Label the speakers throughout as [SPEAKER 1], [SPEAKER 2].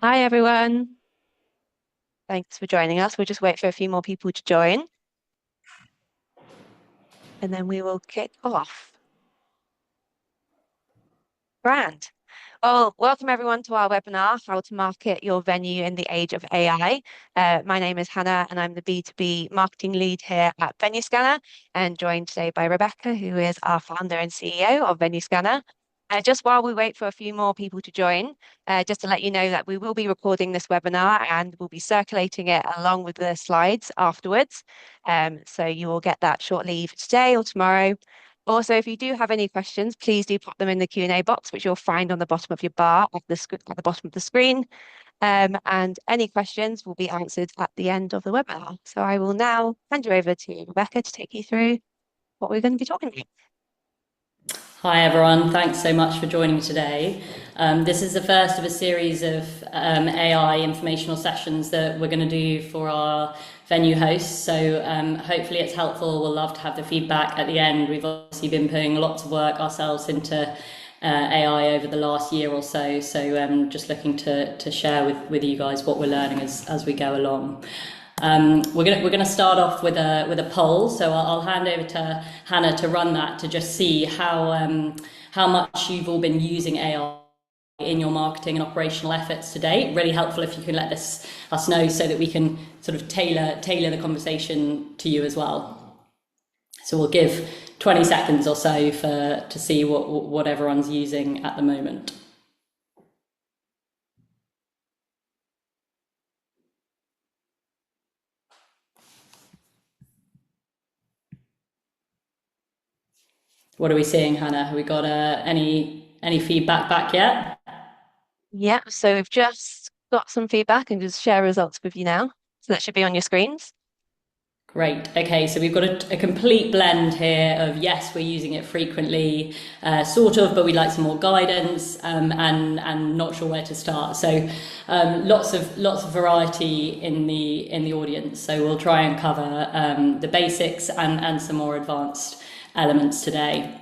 [SPEAKER 1] Hi, everyone. Thanks for joining us. We'll just wait for a few more people to join, and then we will kick off. Grand. Well, welcome everyone to our webinar, How to Market Your Venue in the Age of AI. My name is Hannah, and I'm the B2B marketing lead here at Venue Scanner, and joined today by Rebecca, who is our founder and CEO of Venue Scanner. Just while we wait for a few more people to join, just to let you know that we will be recording this webinar and we'll be circulating it along with the slides afterwards. So you will get that shortly either today or tomorrow. Also, if you do have any questions, please do pop them in the Q&A box, which you'll find on the bottom of your bar at the bottom of the screen. And any questions will be answered at the end of the webinar. So I will now hand you over to Rebecca to take you through what we're going to be talking about.
[SPEAKER 2] Hi everyone, thanks so much for joining me today. This is the first of a series of AI informational sessions that we're going to do for our venue hosts, so hopefully it's helpful. We'll love to have the feedback at the end. We've obviously been putting lots of work ourselves into AI over the last year or so, just looking to share with you guys what we're learning as we go along. We're gonna start off with a poll, so I'll hand over to Hannah to run that to just see how much you've all been using AI in your marketing and operational efforts to date. Really helpful if you can let us know so that we can sort of tailor the conversation to you as well. So we'll give 20 seconds or so to see what everyone's using at the moment. What are we seeing, Hannah? Have we got any feedback back yet?
[SPEAKER 1] Yeah, so we've just got some feedback and just share results with you now. So that should be on your screens.
[SPEAKER 2] Great. Okay, so we've got a complete blend here of yes, we're using it frequently, sort of, but we'd like some more guidance, and not sure where to start. So lots of variety in the audience. So we'll try and cover the basics and some more advanced elements today.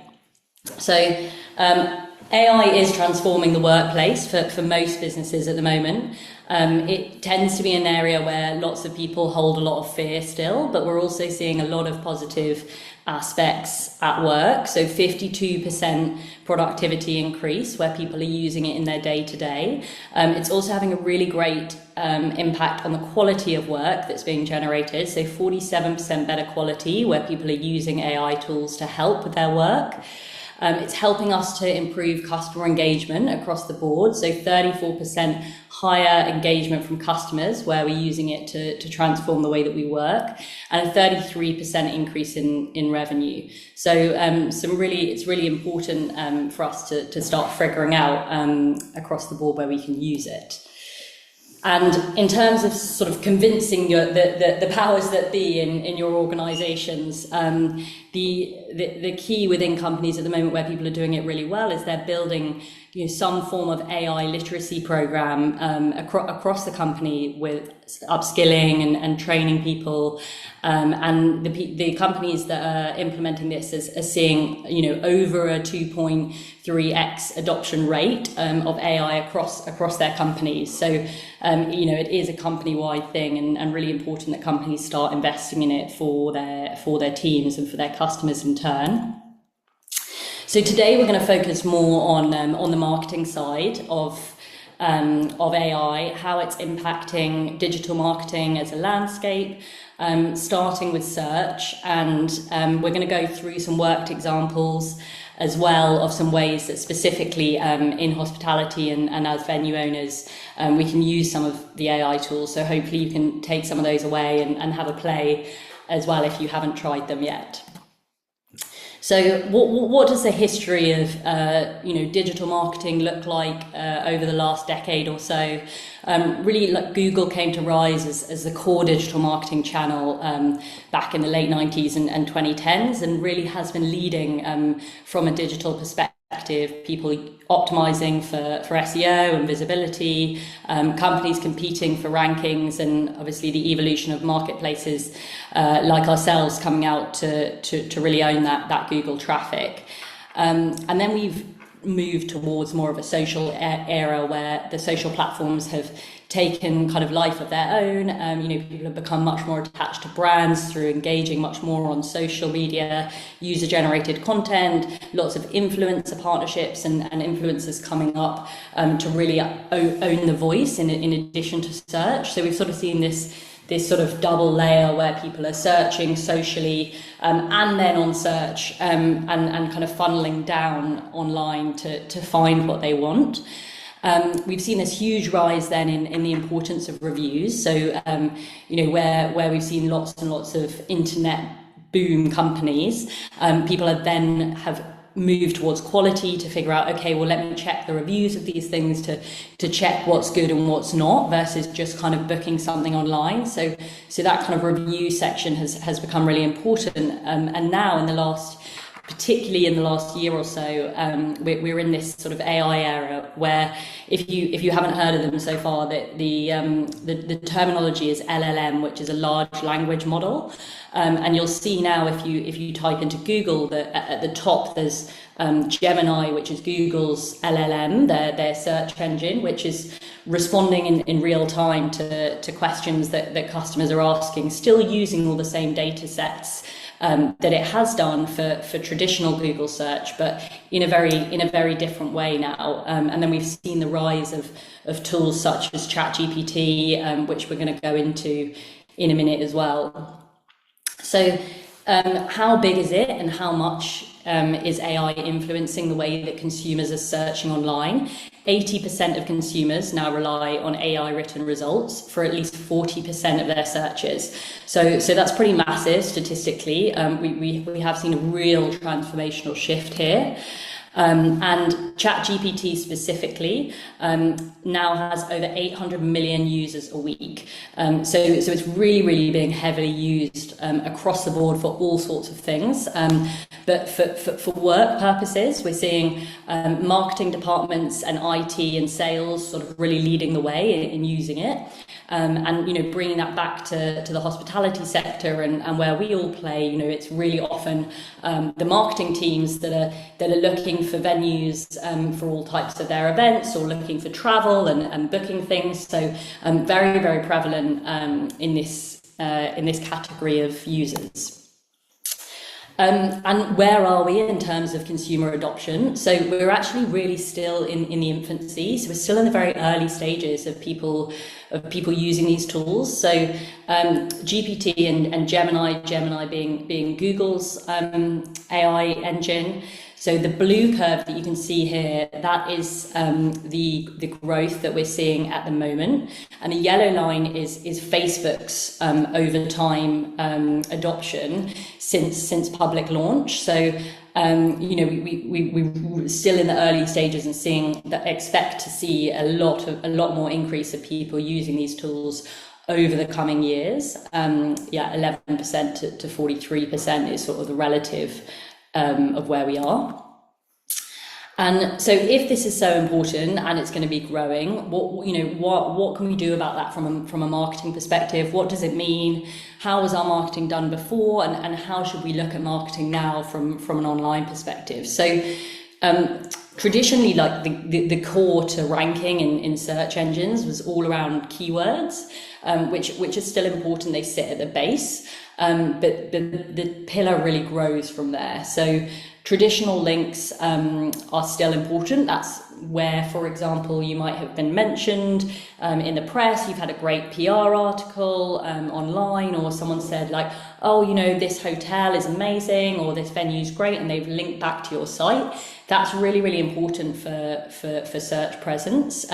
[SPEAKER 2] So AI is transforming the workplace for most businesses at the moment. It tends to be an area where lots of people hold a lot of fear still, but we're also seeing a lot of positive aspects at work. So 52% productivity increase where people are using it in their day-to-day. It's also having a really great impact on the quality of work that's being generated. So 47% better quality where people are using AI tools to help with their work. It's helping us to improve customer engagement across the board. So 34% higher engagement from customers where we're using it to transform the way that we work, and a 33% increase in revenue. So it's really important for us to start figuring out across the board where we can use it. And in terms of sort of convincing the powers that be in your organizations, the key within companies at the moment where people are doing it really well is they're building some form of AI literacy program across the company with upskilling and training people, and the companies that are implementing this are seeing over a 2.3x adoption rate of AI across their companies. So it is a company-wide thing, and really important that companies start investing in it for their teams and for their customers in turn. So today we're going to focus more on the marketing side of AI, how it's impacting digital marketing as a landscape, starting with search, and we're going to go through some worked examples as well of some ways that specifically in hospitality and as venue owners we can use some of the AI tools. So hopefully you can take some of those away and have a play as well if you haven't tried them yet. So what does the history of digital marketing look like over the last decade or so? Really, like Google came to rise as the core digital marketing channel back in the late 90s and 2010s, and really has been leading from a digital perspective. People optimizing for SEO and visibility, companies competing for rankings, and obviously the evolution of marketplaces like ourselves coming out to really own that Google traffic. And then we've moved towards more of a social era where the social platforms have taken kind of life of their own. People have become much more attached to brands through engaging much more on social media, user-generated content, lots of influencer partnerships and influencers coming up to really own the voice in addition to search. So we've sort of seen this sort of double layer where people are searching socially and then on search and kind of funneling down online to find what they want. We've seen this huge rise then in the importance of reviews. So, where we've seen lots and lots of internet boom companies, people have move towards quality to figure out, okay, well, let me check the reviews of these things to check what's good and what's not, versus just kind of booking something online. So that kind of review section has become really important. And now particularly in the last year or so, we're in this sort of AI era where if you haven't heard of them so far, the terminology is LLM, which is a large language model. And you'll see now if you type into Google that at the top there's Gemini, which is Google's LLM, their search engine, which is responding in real time to questions that customers are asking, still using all the same data sets that it has done for traditional Google search, but in a very different way now. And then we've seen the rise of tools such as ChatGPT, which we're going to go into in a minute as well. So how big is it, and how much is AI influencing the way that consumers are searching online? 80% of consumers now rely on AI written results for at least 40% of their searches. So that's pretty massive statistically. We have seen a real transformational shift here. And ChatGPT specifically now has over 800 million users a week. So it's really, really being heavily used across the board for all sorts of things. But for work purposes, we're seeing marketing departments and IT and sales sort of really leading the way in using it. And bringing that back to the hospitality sector and where we all play, it's really often the marketing teams that are looking for venues for all types of their events, or looking for travel and booking things. So very, very prevalent in this category of users. And where are we in terms of consumer adoption? So we're actually really still in the infancy. So we're still in the very early stages of people using these tools. So GPT and Gemini being Google's AI engine. So the blue curve that you can see here, that is the growth that we're seeing at the moment. And the yellow line is Facebook's over time adoption since public launch. So we're still in the early stages and expect to see a lot more increase of people using these tools over the coming years. 11% to 43% is sort of the relative of where we are. And so if this is so important and it's going to be growing, what can we do about that from a marketing perspective? What does it mean? How was our marketing done before? And how should we look at marketing now from an online perspective? So traditionally, like the core to ranking in search engines was all around keywords, which are still important. They sit at the base, but the pillar really grows from there. So traditional links are still important. That's where, for example, you might have been mentioned in the press, you've had a great PR article online, or someone said like, oh, this hotel is amazing, or this venue is great, and they've linked back to your site. That's really, really important for search presence,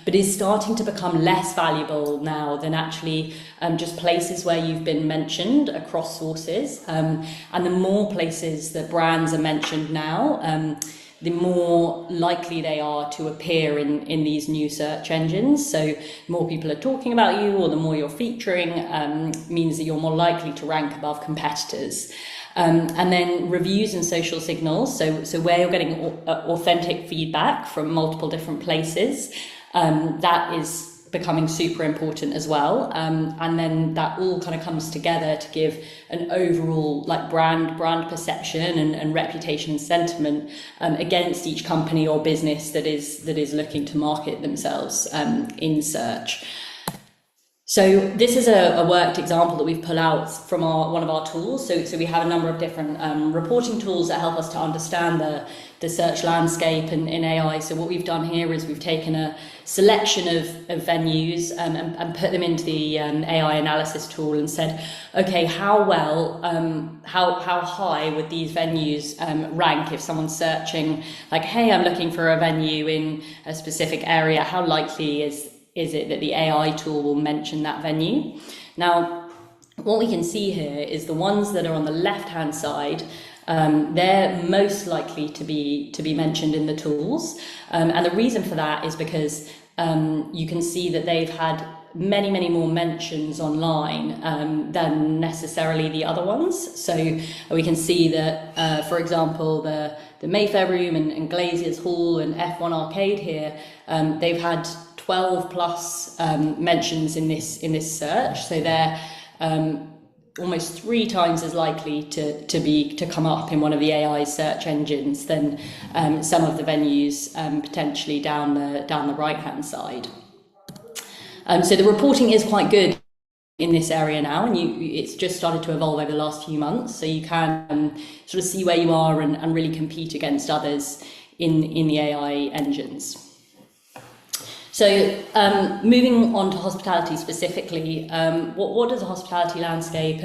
[SPEAKER 2] but is starting to become less valuable now than actually just places where you've been mentioned across sources. And the more places that brands are mentioned now, the more likely they are to appear in these new search engines. So more people are talking about you, or the more you're featuring, means that you're more likely to rank above competitors. And then reviews and social signals. So where you're getting authentic feedback from multiple different places, that is becoming super important as well. And then that all kind of comes together to give an overall like brand perception and reputation and sentiment against each company or business that is looking to market themselves in search. So this is a worked example that we've pulled out from one of our tools. So we have a number of different reporting tools that help us to understand the search landscape in AI. So what we've done here is we've taken a selection of venues and put them into the AI analysis tool and said, okay, how high would these venues rank if someone's searching like, hey, I'm looking for a venue in a specific area, how likely is it that the AI tool will mention that venue? Now, what we can see here is the ones that are on the left-hand side, they're most likely to be mentioned in the tools. And the reason for that is because you can see that they've had many more mentions online than necessarily the other ones. So we can see that, for example, the Mayfair Room and Glazier's Hall and F1 Arcade here, they've had 12 plus mentions in this search, so they're almost 3 times as likely to come up in one of the AI search engines than some of the venues potentially down the right hand side. So the reporting is quite good in this area now, and it's just started to evolve over the last few months, so you can sort of see where you are and really compete against others in the AI engines. So moving on to hospitality specifically, what does the hospitality landscape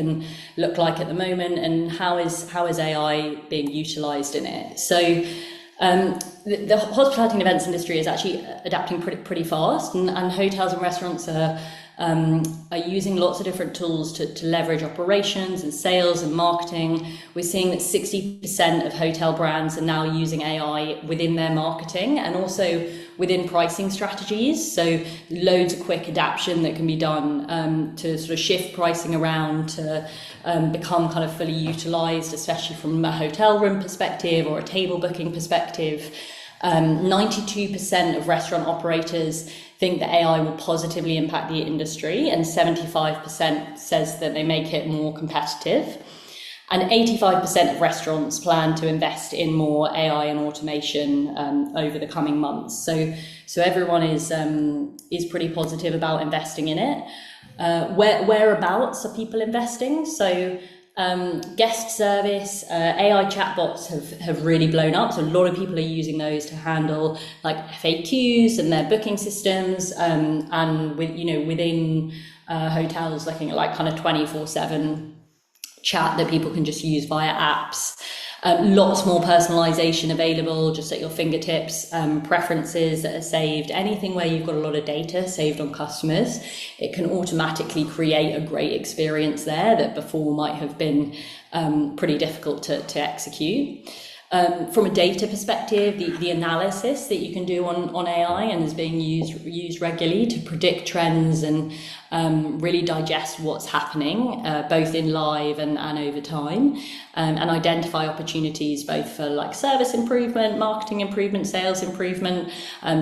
[SPEAKER 2] look like at the moment, and how is AI being utilised in it? So the hospitality and events industry is actually adapting pretty fast, and hotels and restaurants are using lots of different tools to leverage operations and sales and marketing. We're seeing that 60% of hotel brands are now using AI within their marketing and also within pricing strategies. So loads of quick adaptation that can be done to sort of shift pricing around to become kind of fully utilized, especially from a hotel room perspective or a table booking perspective. 92% of restaurant operators think that AI will positively impact the industry, and 75% says that they make it more competitive. And 85% of restaurants plan to invest in more AI and automation over the coming months. So everyone is pretty positive about investing in it. Whereabouts are people investing? So guest service, AI chatbots have really blown up. So a lot of people are using those to handle like FAQs and their booking systems, and within hotels looking at like kind of 24/7 chat that people can just use via apps. Lots more personalization available just at your fingertips, preferences that are saved, anything where you've got a lot of data saved on customers, it can automatically create a great experience there that before might have been pretty difficult to execute. From a data perspective, the analysis that you can do on AI and is being used regularly to predict trends and really digest what's happening, both in live and over time, and identify opportunities both for like service improvement, marketing improvement, sales improvement,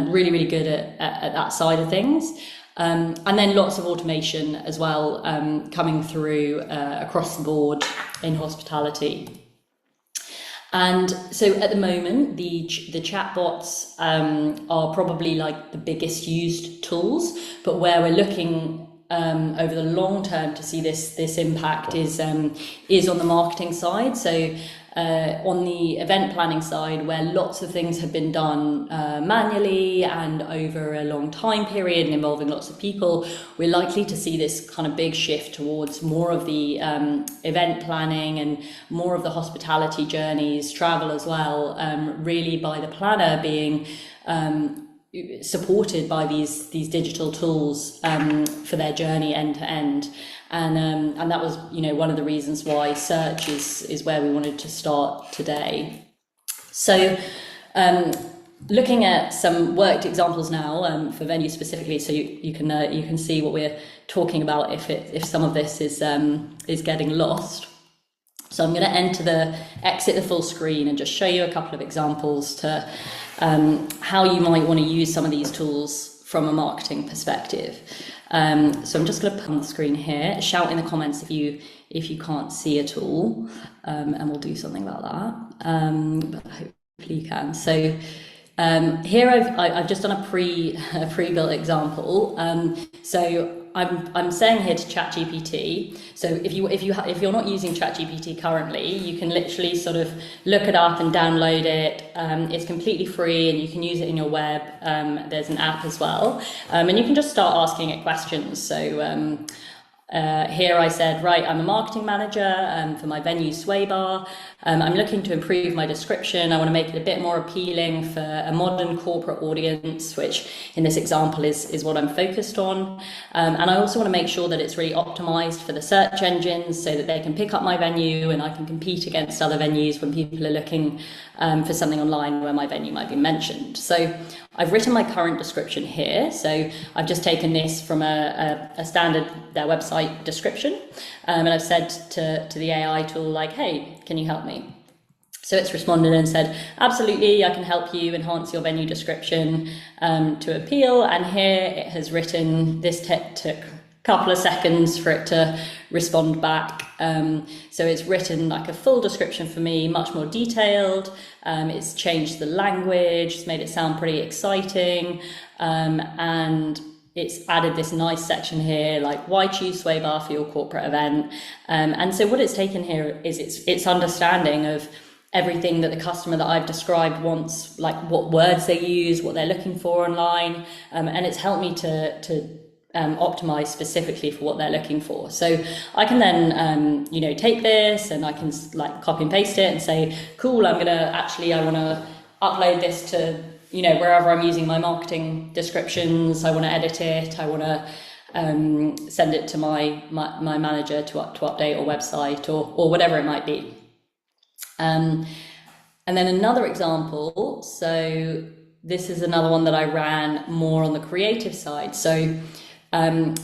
[SPEAKER 2] really good at that side of things. And then lots of automation as well coming through across the board in hospitality. And so at the moment, the chatbots are probably like the biggest used tools, but where we're looking over the long term to see this impact is on the marketing side. So on the event planning side, where lots of things have been done manually and over a long time period and involving lots of people, we're likely to see this kind of big shift towards more of the event planning and more of the hospitality journeys, travel as well, really by the planner being supported by these digital tools for their journey end to end. And that was, one of the reasons why search is where we wanted to start today. So looking at some worked examples now for Venue specifically, so you can see what we're talking about if some of this is getting lost. So I'm going to exit the full screen and just show you a couple of examples to how you might want to use some of these tools from a marketing perspective. So I'm just going to put on the screen here. Shout in the comments if you can't see it all, and we'll do something about that. But hopefully you can. So here I've just done a pre-built example. So I'm saying here to ChatGPT. So if you're not using ChatGPT currently, you can literally sort of look it up and download it. It's completely free, and you can use it in your web. There's an app as well, and you can just start asking it questions. So here I said, right, I'm a marketing manager for my venue Sway Bar. I'm looking to improve my description. I want to make it a bit more appealing for a modern corporate audience, which in this example is what I'm focused on. And I also want to make sure that it's really optimized for the search engines so that they can pick up my venue and I can compete against other venues when people are looking for something online where my venue might be mentioned. So I've written my current description here. So I've just taken this from a standard their website description, and I've said to the AI tool, like, hey, can you help me? So it's responded and said, absolutely, I can help you enhance your venue description to appeal. And here it has written, this took a couple of seconds for it to respond back. So it's written like a full description for me, much more detailed. It's changed the language, it's made it sound pretty exciting. And it's added this nice section here, like why choose Sway Bar for your corporate event. And so what it's taken here is its understanding of everything that the customer that I've described wants, like what words they use, what they're looking for online. And it's helped me to optimize specifically for what they're looking for. So I can then, take this and I can like copy and paste it and say, cool, I want to upload this to, wherever I'm using my marketing descriptions. I want to edit it. I want to send it to my manager to update or website or whatever it might be. And then another example. So this is another one that I ran more on the creative side. So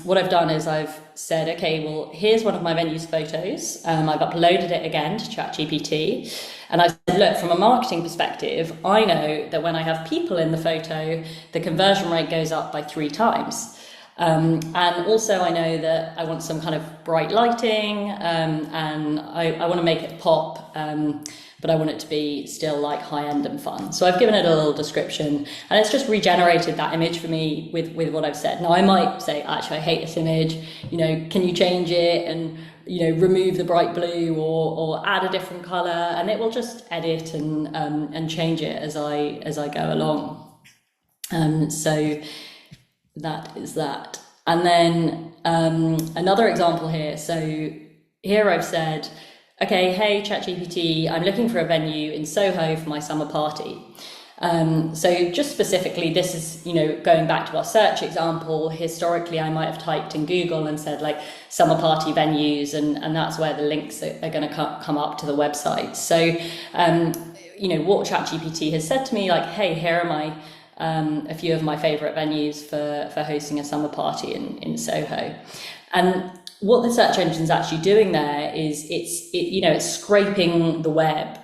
[SPEAKER 2] what I've done is I've said, okay, well, here's one of my venue's photos. I've uploaded it again to ChatGPT. And I said, look, from a marketing perspective, I know that when I have people in the photo, the conversion rate goes up by 3 times. And also I know that I want some kind of bright lighting, and I want to make it pop, but I want it to be still like high-end and fun. So I've given it a little description, and it's just regenerated that image for me with what I've said. Now I might say, actually, I hate this image, can you change it and remove the bright blue or add a different color, and it will just edit and change it as I go along. So that is that. And then another example here. So here I've said, okay, hey ChatGPT, I'm looking for a venue in Soho for my summer party. So just specifically, this is, going back to our search example, historically I might have typed in Google and said like summer party venues, and that's where the links are going to come up to the website. So, what ChatGPT has said to me, like, hey, here are a few of my favorite venues for hosting a summer party in Soho. And what the search engine's actually doing there is it's scraping the web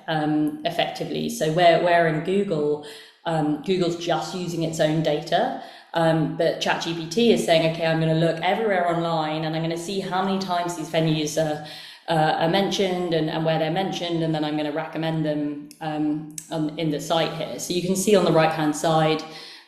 [SPEAKER 2] effectively. So where in Google, Google's just using its own data, but ChatGPT is saying, okay, I'm going to look everywhere online and I'm going to see how many times these venues are mentioned and where they're mentioned, and then I'm going to recommend them in the site here. So you can see on the right hand side,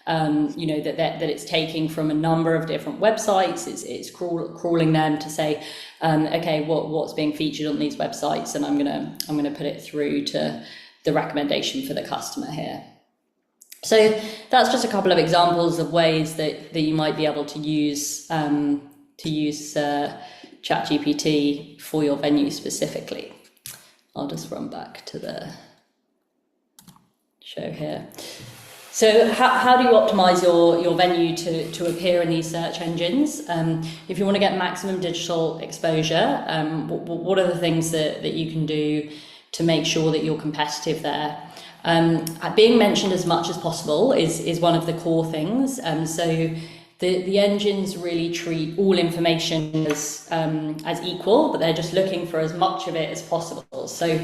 [SPEAKER 2] that it's taking from a number of different websites. It's crawling them to say, okay, what's being featured on these websites, and I'm gonna put it through to the recommendation for the customer here. So that's just a couple of examples of ways that you might be able to use ChatGPT for your venue specifically. I'll just run back to the show here. So how do you optimize your venue to appear in these search engines? If you want to get maximum digital exposure, what are the things that you can do to make sure that you're competitive there? Being mentioned as much as possible is one of the core things. So the engines really treat all information as equal, but they're just looking for as much of it as possible. So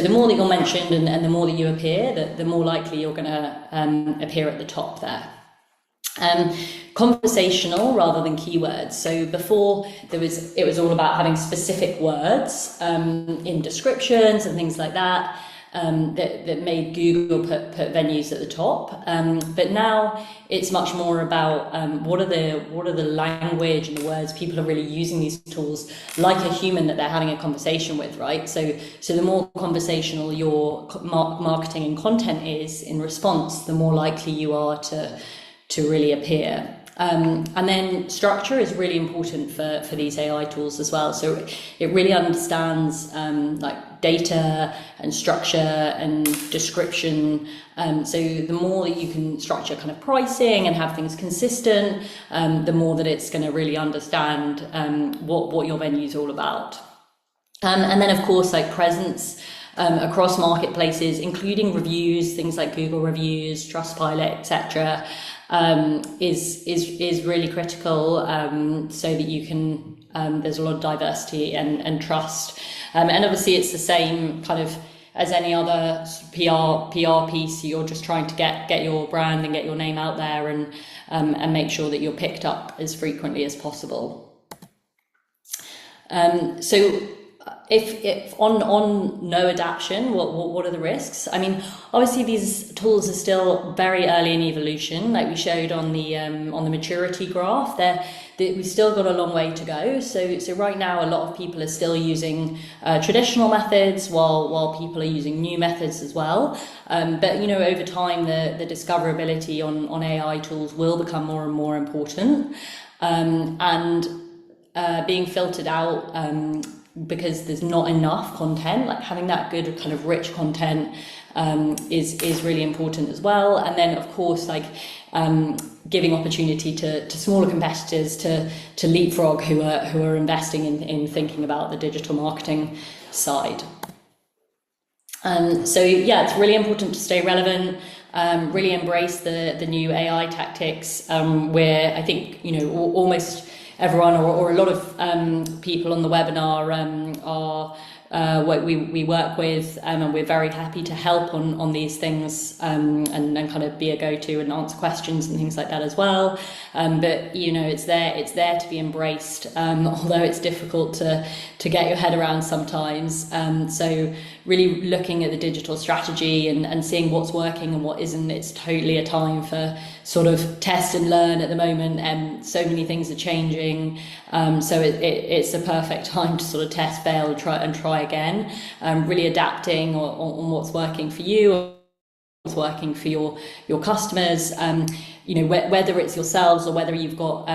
[SPEAKER 2] the more that you're mentioned and the more that you appear, the more likely you're going to appear at the top there. Um, Conversational rather than keywords. So before it was all about having specific words in descriptions and things like that. That made Google put venues at the top, but now it's much more about what are the language and the words people are really using these tools like a human that they're having a conversation with, right? So the more conversational your marketing and content is in response, the more likely you are to really appear. And then structure is really important for these AI tools as well. So it really understands like data and structure and description. So the more that you can structure kind of pricing and have things consistent, the more that it's going to really understand what your venue is all about. And then of course like presence across marketplaces, including reviews, things like Google reviews, Trustpilot, etc. Is really critical, so that you can there's a lot of diversity and trust, and obviously it's the same kind of as any other PR piece. You're just trying to get your brand and get your name out there and make sure that you're picked up as frequently as possible. So if on no adaptation, what are the risks? I mean, obviously these tools are still very early in evolution, like we showed on the maturity graph. We've still got a long way to go. So right now, a lot of people are still using traditional methods, while people are using new methods as well. But you know, over time, the discoverability on AI tools will become more and more important, and being filtered out. Because there's not enough content, like having that good kind of rich content is really important as well. And then of course, like giving opportunity to smaller competitors to leapfrog who are investing in thinking about the digital marketing side. So yeah, it's really important to stay relevant. Really embrace the new AI tactics, where I think, you know, almost everyone or a lot of people on the webinar are what we work with, and we're very happy to help on these things, and kind of be a go-to and answer questions and things like that as well. But you know, it's there to be embraced, although it's difficult to get your head around sometimes. So really looking at the digital strategy and seeing what's working and what isn't. It's totally a time for sort of test and learn at the moment, and so many things are changing. So it's a perfect time to sort of test, fail, and try again. Really adapting on what's working for you, what's working for your customers. You know, whether it's yourselves or whether you've got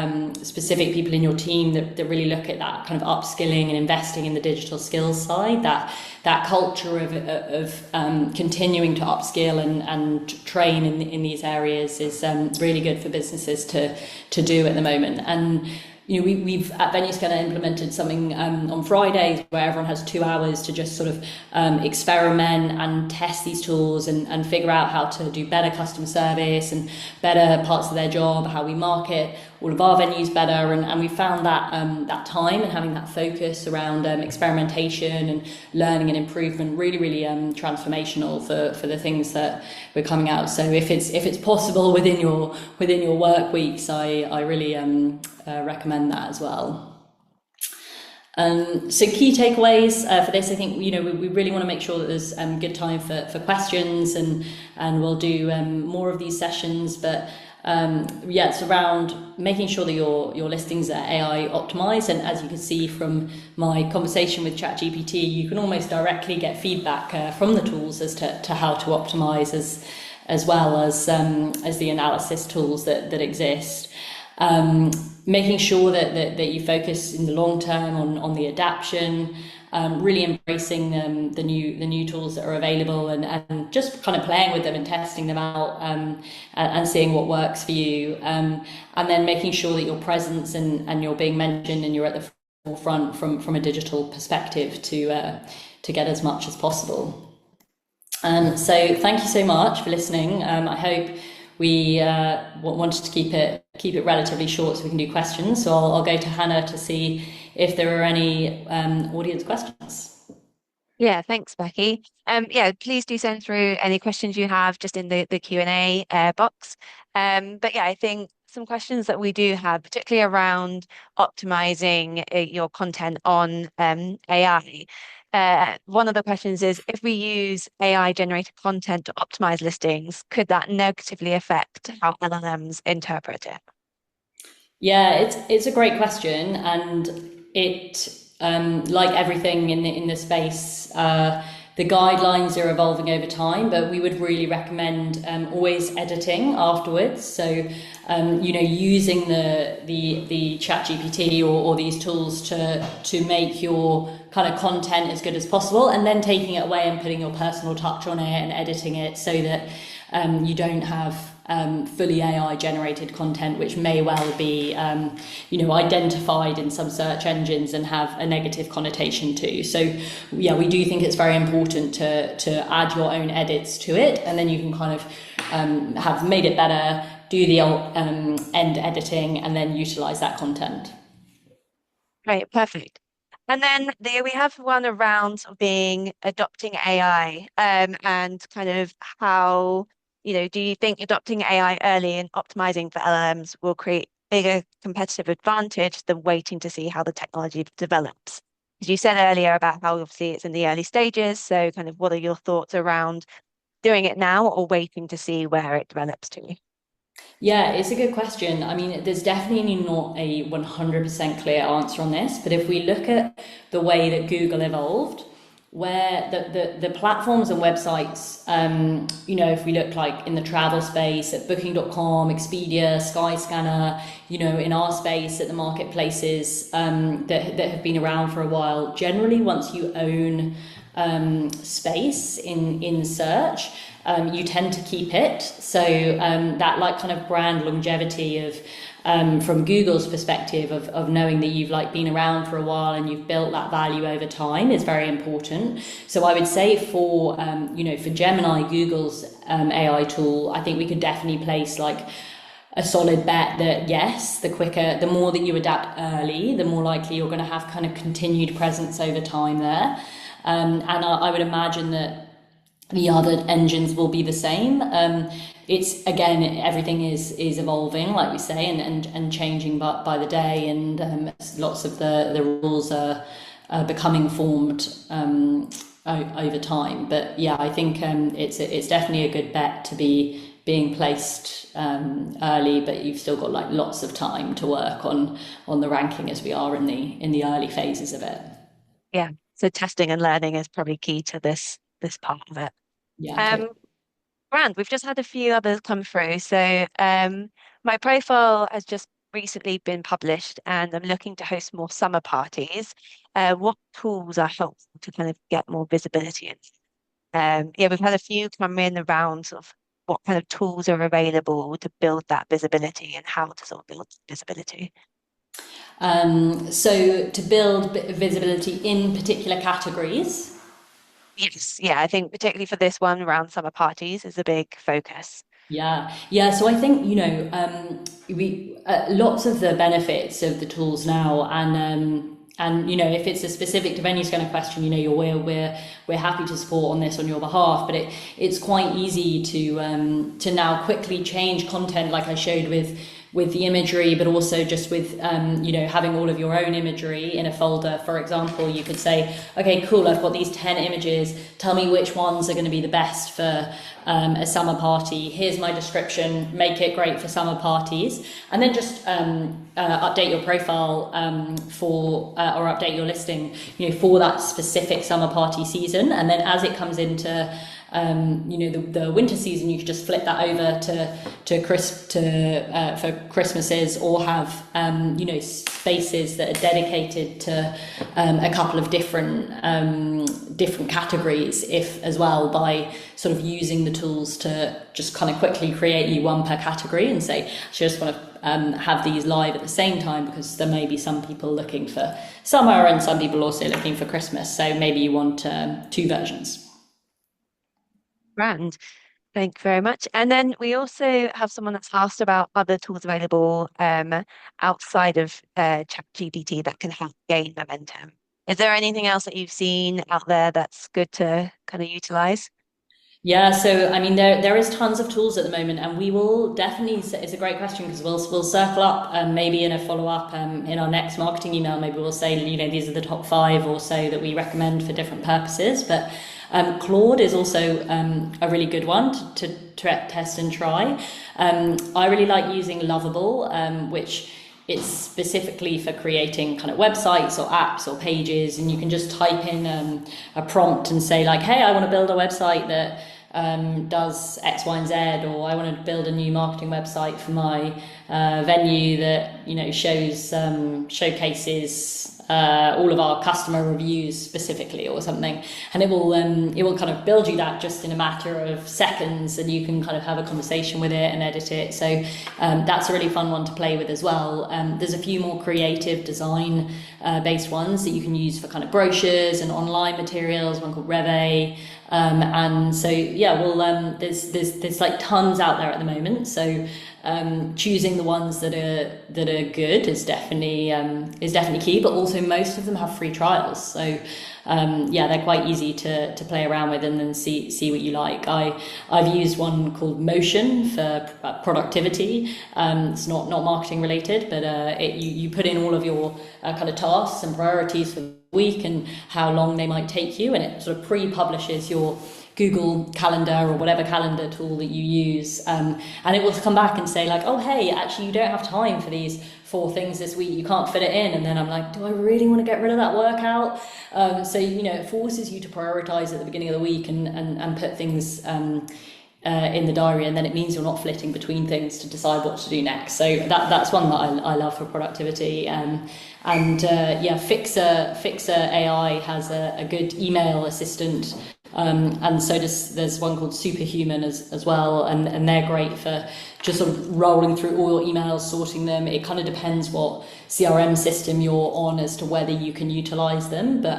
[SPEAKER 2] specific people in your team that really look at that kind of upskilling and investing in the digital skills side, that culture of continuing to upskill and train in these areas is really good for businesses to do at the moment. And you know, we've at Venuscanner implemented something on Fridays where everyone has 2 hours to just sort of experiment and test these tools and figure out how to do better customer service and better parts of their job, how we market all of our venues better. And we found that that time and having that focus around experimentation and learning and improvement really transformational for the things that we're coming out. So if it's possible within your work weeks, I really recommend that as well. So key takeaways for this, I think, you know, we really want to make sure that there's good time for questions, and we'll do more of these sessions. But yeah, it's around making sure that your listings are AI optimized. And as you can see from my conversation with ChatGPT, you can almost directly get feedback from the tools as to how to optimize, as well as the analysis tools that exist. Making sure that you focus in the long term on the adaptation, really embracing the new tools that are available, and just kind of playing with them and testing them out, and seeing what works for you, and then making sure that your presence and you're being mentioned and you're at the forefront from a digital perspective to get as much as possible. So thank you so much for listening. I hope we wanted to keep it relatively short so we can do questions. So I'll go to Hannah to see if there are any audience questions.
[SPEAKER 1] Yeah, thanks, Becky. Yeah, please do send through any questions you have just in the Q&A box. But yeah, I think some questions that we do have, particularly around optimizing your content on AI. One of the questions is, if we use AI generated content to optimize listings, could that negatively affect how LLMs interpret it?
[SPEAKER 2] Yeah, it's a great question, and it like everything in the space, the guidelines are evolving over time. But we would really recommend always editing afterwards. So using the Chat GPT or these tools to make your kind of content as good as possible, and then taking it away and putting your personal touch on it and editing it so that you don't have fully AI generated content, which may well be, identified in some search engines and have a negative connotation too. So yeah, we do think it's very important to add your own edits to it, and then you can kind of have made it better, do the end editing, and then utilize that content.
[SPEAKER 1] Right, perfect. And then we have one around sort of being adopting AI, and kind of how, do you think adopting AI early and optimizing for LLMs will create bigger competitive advantage than waiting to see how the technology develops? As you said earlier about how obviously it's in the early stages, so kind of what are your thoughts around doing it now or waiting to see where it develops to?
[SPEAKER 2] Yeah, it's a good question. I mean, there's definitely not a 100% clear answer on this, but if we look at the way that Google evolved, where the platforms and websites, if we look like in the travel space at booking.com, Expedia, Skyscanner, in our space at the marketplaces that have been around for a while, generally once you own space in search, you tend to keep it. So that like kind of brand longevity of from Google's perspective of knowing that you've like been around for a while and you've built that value over time is very important. So I would say for Gemini, Google's AI tool, I think we could definitely place like a solid bet that yes, the more that you adapt early, the more likely you're going to have kind of continued presence over time there. And I would imagine that the other engines will be the same. It's again, everything is evolving, like we say, and changing by the day, and lots of the rules are becoming formed over time. But yeah, I think it's definitely a good bet to be being placed early, but you've still got like lots of time to work on the ranking as we are in the early phases of it.
[SPEAKER 1] Yeah. So testing and learning is probably key to this part of it.
[SPEAKER 2] Yeah, totally.
[SPEAKER 1] Um, Brand, we've just had a few others come through. So my profile has just recently been published and I'm looking to host more summer parties. What tools are helpful to kind of get more visibility in? Yeah, we've had a few come in around sort of what kind of tools are available to build that visibility and how to sort of build visibility.
[SPEAKER 2] So to build visibility in particular categories.
[SPEAKER 1] Yes, yeah, I think particularly for this one around summer parties is a big focus.
[SPEAKER 2] Yeah, yeah. So I think we lots of the benefits of the tools now, and if it's a specific to venues kind of question, we're happy to support on this on your behalf. But it's quite easy to now quickly change content, like I showed with the imagery, but also just with having all of your own imagery in a folder. For example, you could say, okay, cool, I've got these 10 images, tell me which ones are going to be the best for a summer party. Here's my description, make it great for summer parties, and then just update your profile or update your listing for that specific summer party season. And then as it comes into the winter season, you could just flip that over for Christmases, or have spaces that are dedicated to a couple of different categories, if as well, by sort of using the tools to just kind of quickly create you one per category and say, I just want to have these live at the same time, because there may be some people looking for summer and some people also looking for Christmas, so maybe you want two versions.
[SPEAKER 1] Brand. Thank you very much. And then we also have someone that's asked about other tools available outside of ChatGPT that can help gain momentum. Is there anything else that you've seen out there that's good to kind of utilize?
[SPEAKER 2] Yeah, so I mean, there is tons of tools at the moment, and we will definitely. It's a great question because we'll circle up, maybe in a follow up, in our next marketing email. Maybe we'll say, these are the top five or so that we recommend for different purposes. But Claude is also a really good one to test and try. I really like using Lovable, which it's specifically for creating kind of websites or apps or pages, and you can just type in a prompt and say like, hey, I want to build a website that does X, Y, and Z, or I want to build a new marketing website for my venue that showcases all of our customer reviews specifically or something, and it will kind of build you that just in a matter of seconds, and you can kind of have a conversation with it and edit it. So that's a really fun one to play with as well. There's a few more creative design based ones that you can use for kind of brochures and online materials. One called Reve. And so yeah, well, there's like tons out there at the moment. So choosing the ones that are good is definitely key. But also most of them have free trials. So yeah, they're quite easy to play around with and then see what you like. I've used one called Motion for productivity. It's not marketing related, but you put in all of your kind of tasks and priorities for the week and how long they might take you, and it sort of pre-publishes your Google Calendar or whatever calendar tool that you use, and it will come back and say like, oh hey, actually you don't have time for these 4 things this week, you can't fit it in. And then I'm like, do I really want to get rid of that workout? So it forces you to prioritize at the beginning of the week and put things in the diary, and then it means you're not flitting between things to decide what to do next. So that's one that I love for productivity. Yeah, Fixer AI has a good email assistant, and so there's one called Superhuman as well, and they're great for just sort of rolling through all your emails, sorting them. It kind of depends what CRM system you're on as to whether you can utilize them, but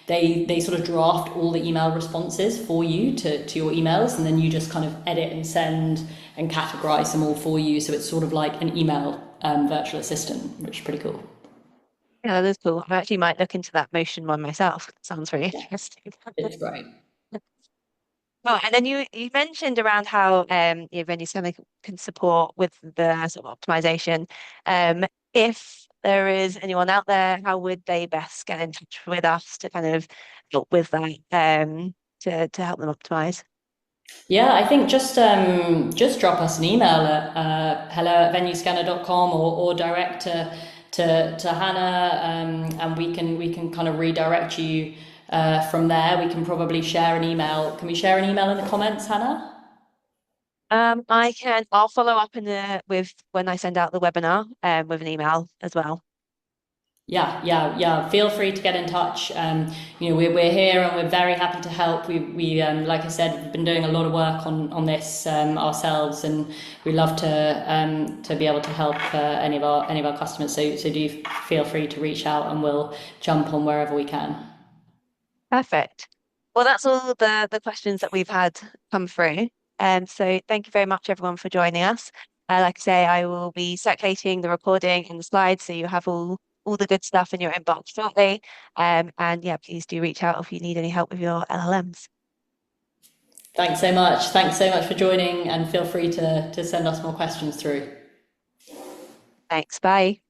[SPEAKER 2] they sort of draft all the email responses for you to your emails, and then you just kind of edit and send and categorize them all for you. So it's sort of like an email virtual assistant, which is pretty cool.
[SPEAKER 1] Yeah, that is cool. I actually might look into that motion one myself. Sounds really interesting.
[SPEAKER 2] It's great.
[SPEAKER 1] Oh, and then you mentioned around how when you something can support with the sort of optimization. If there is anyone out there, how would they best get in touch with us to kind of help with that to help them optimize?
[SPEAKER 2] Yeah, I think just drop us an email at hello@venuescanner.com, or direct to Hannah, and we can kind of redirect you from there. We can probably share an email. Can we share an email in the comments, Hannah?
[SPEAKER 1] I'll follow up in the with when I send out the webinar with an email as well.
[SPEAKER 2] Yeah. Feel free to get in touch. We're here and we're very happy to help. We like I said, we've been doing a lot of work on this ourselves, and we love to be able to help any of our customers. So do feel free to reach out, and we'll jump on wherever we can.
[SPEAKER 1] Perfect. Well, that's all the questions that we've had come through. So thank you very much, everyone, for joining us. Like I say, I will be circulating the recording and the slides, so you have all the good stuff in your inbox shortly. And yeah, please do reach out if you need any help with your LLMs.
[SPEAKER 2] Thanks so much. Thanks so much for joining, and feel free to send us more questions through.
[SPEAKER 1] Thanks. Bye.